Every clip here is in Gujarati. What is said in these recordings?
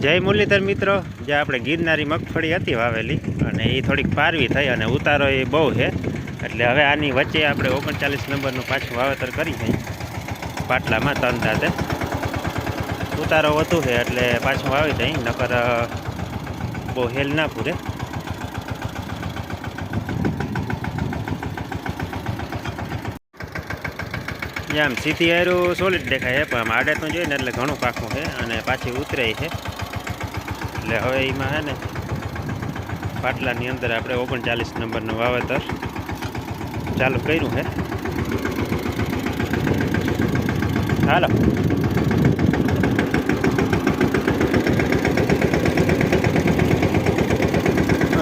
જય મુરલીધર મિત્રો, જે આપણે ગિરનારી મગફળી હતી વાવેલી અને એ થોડીક પારવી થઈ અને ઉતારો એ બહુ છે, એટલે હવે આની વચ્ચે આપણે 39 નંબરનું પાછું વાવેતર કરી છે પાટલામાં તન દાંતે. ઉતારો વધુ છે એટલે પાછું વાવી દઈ, નકર બહુ હેલ ના પૂરે. આમ સીધી હારું સોલિડ દેખાય છે, પણ આમ આડે તો જોઈએ ને એટલે ઘણું પાકું છે અને પાછી ઉતરે છે. એટલે હવે એમાં છે ને પાટલાની અંદર આપણે 39 નંબરનું વાવેતર ચાલુ કર્યું છે. હાલો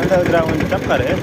અંડરગ્રાઉન્ડ ચક્કર છે.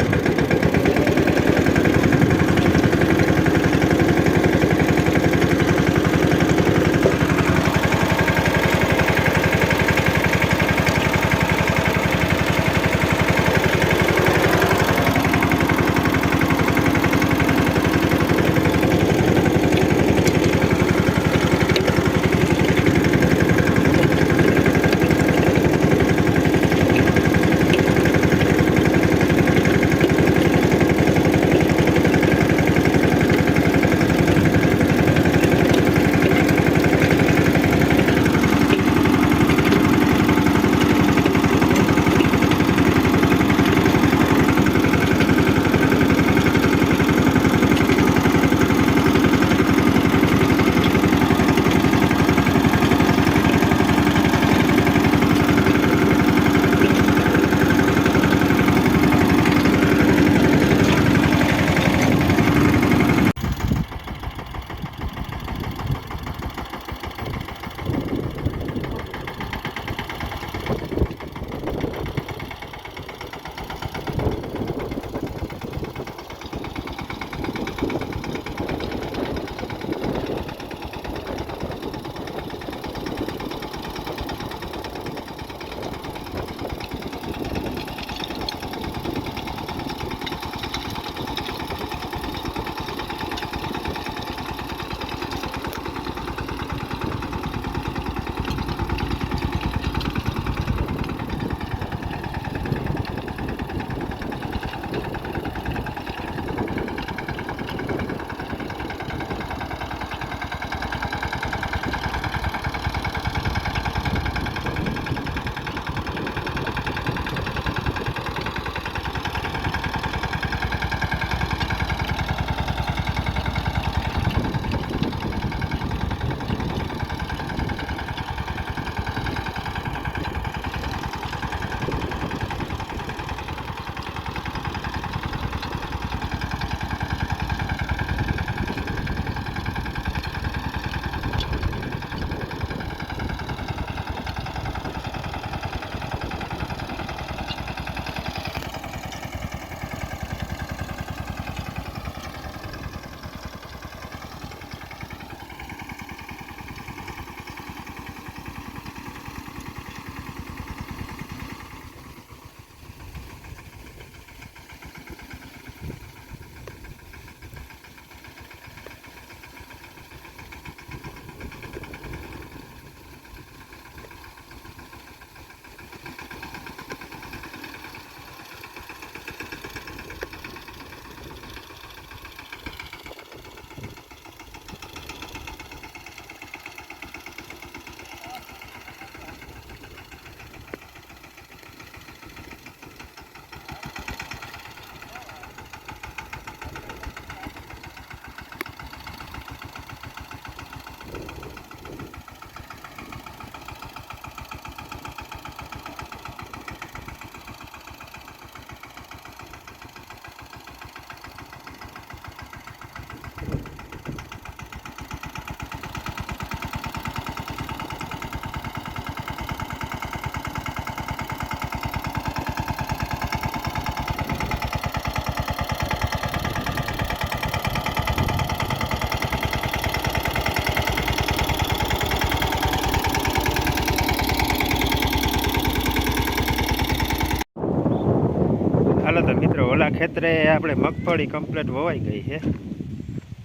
હાલો તો મિત્રો, ઓલા ખેતરે આપણે મગફળી કમ્પ્લીટ વવાઈ ગઈ છે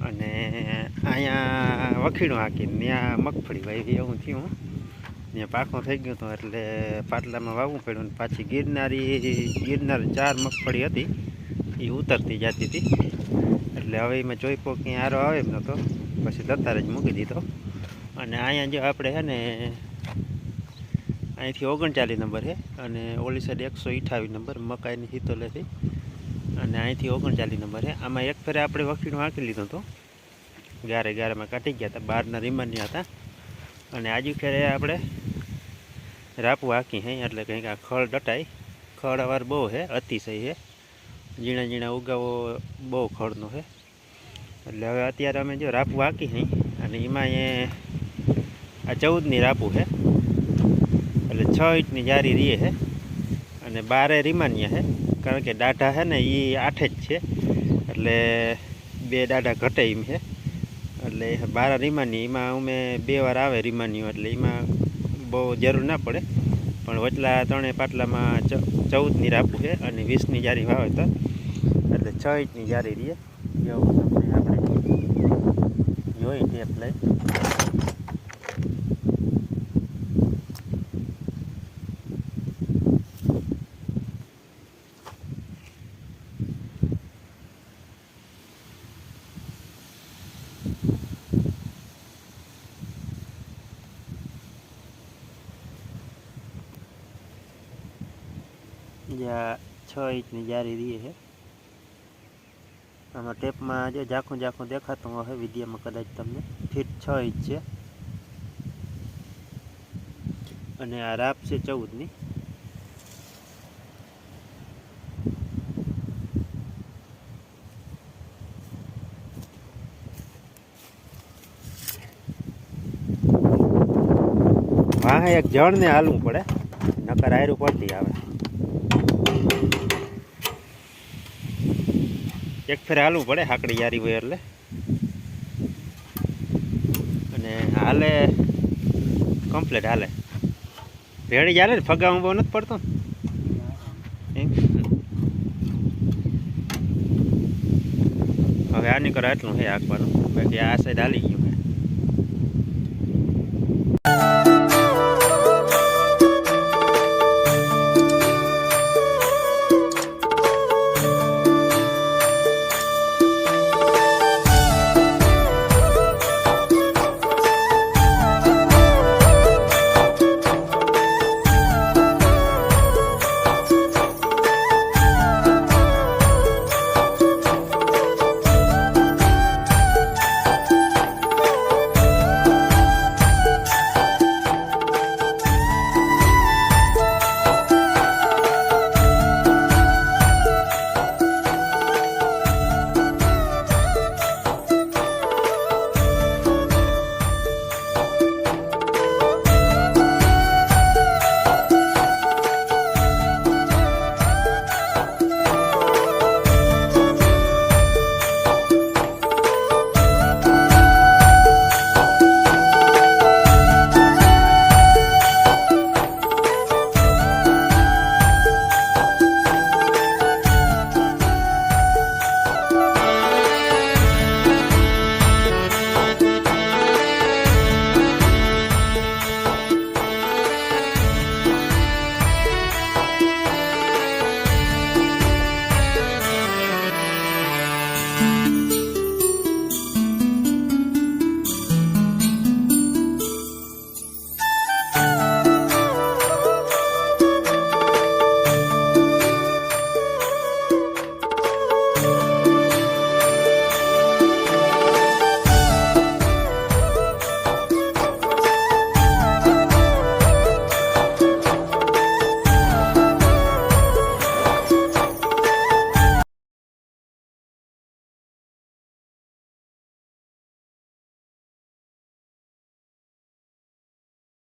અને અહીંયા વખીણું હાકીને ત્યાં મગફળી વાવી એવું થયું. ત્યાં પાકું થઈ ગયું હતું એટલે પાટલામાં વાવવું પડ્યું. ને પાછી ગિરનાર 4 મગફળી હતી એ ઉતરતી જતી હતી એટલે હવે એમાં ચોઈપો ક્યાંય આરો આવે એમ નહોતો, પછી દતારે જ મૂકી દીધો. અને અહીંયા જો આપણે છે ને અહીંથી 39 નંબર છે અને ઓલી સાઈડ 128 નંબર મકાઈની હિતોલેથી, અને અહીંથી 39 નંબર છે. આમાં એક ફેરે આપણે વખીણું હાંકી લીધું હતું, ગારેમાં કાઢી ગયા હતા, બહારના રીમાન્યા હતા. અને આજુ ફેરે આપણે રાપું હાંકી હે એટલે કંઈક આ ખળ ડટાય, ખળ અવાર બહુ છે, અતિશય છે, ઝીણા ઉગાવો બહુ ખળનો છે. એટલે હવે અત્યારે અમે જો રાપું હાંકી હઈ અને એમાં એ આ 14ની રાપું છે એટલે 6 ઇંચની જારી રીએ છે અને 12 રીમાન્યા છે, કારણ કે દાઢા છે ને એ 8 જ છે એટલે 2 દાઢા ઘટે એમ છે. એટલે 12 રીમાની એમાં અમે 2 વાર આવે રીમાનીઓ એટલે એમાં બહુ જરૂર ના પડે. પણ વચલા 3 પાટલામાં 14ની રાપું છે અને 20ની જારી વાવેતર એટલે 6 ઇંચની જારી રીએ. જેવું તમને આપણે જોઈ ટેપ લઈ જ્યાં 6 ઇંચની જારી રીએ છે. આમાં ટેપમાં જો ઝાખું દેખાતું હોય વિડીયોમાં, કદાચ તમને ફીટ 6 ઇંચ છે અને આ રાપ છે 14ની. વાહ એક જણને હાલવું પડે નકર આયરું પડતી આવે. એક ફેર હાલવું પડે હાકડી યારી હોય એટલે, અને હાલે કમ્પ્લીટ હાલે ભેળી જ હાલે ને, ફગાવું બહુ નથી પડતો એમ. હવે આની કરો એટલું છે હાંકવાનું, બાકી આ સાઈડ હાલી ગયું.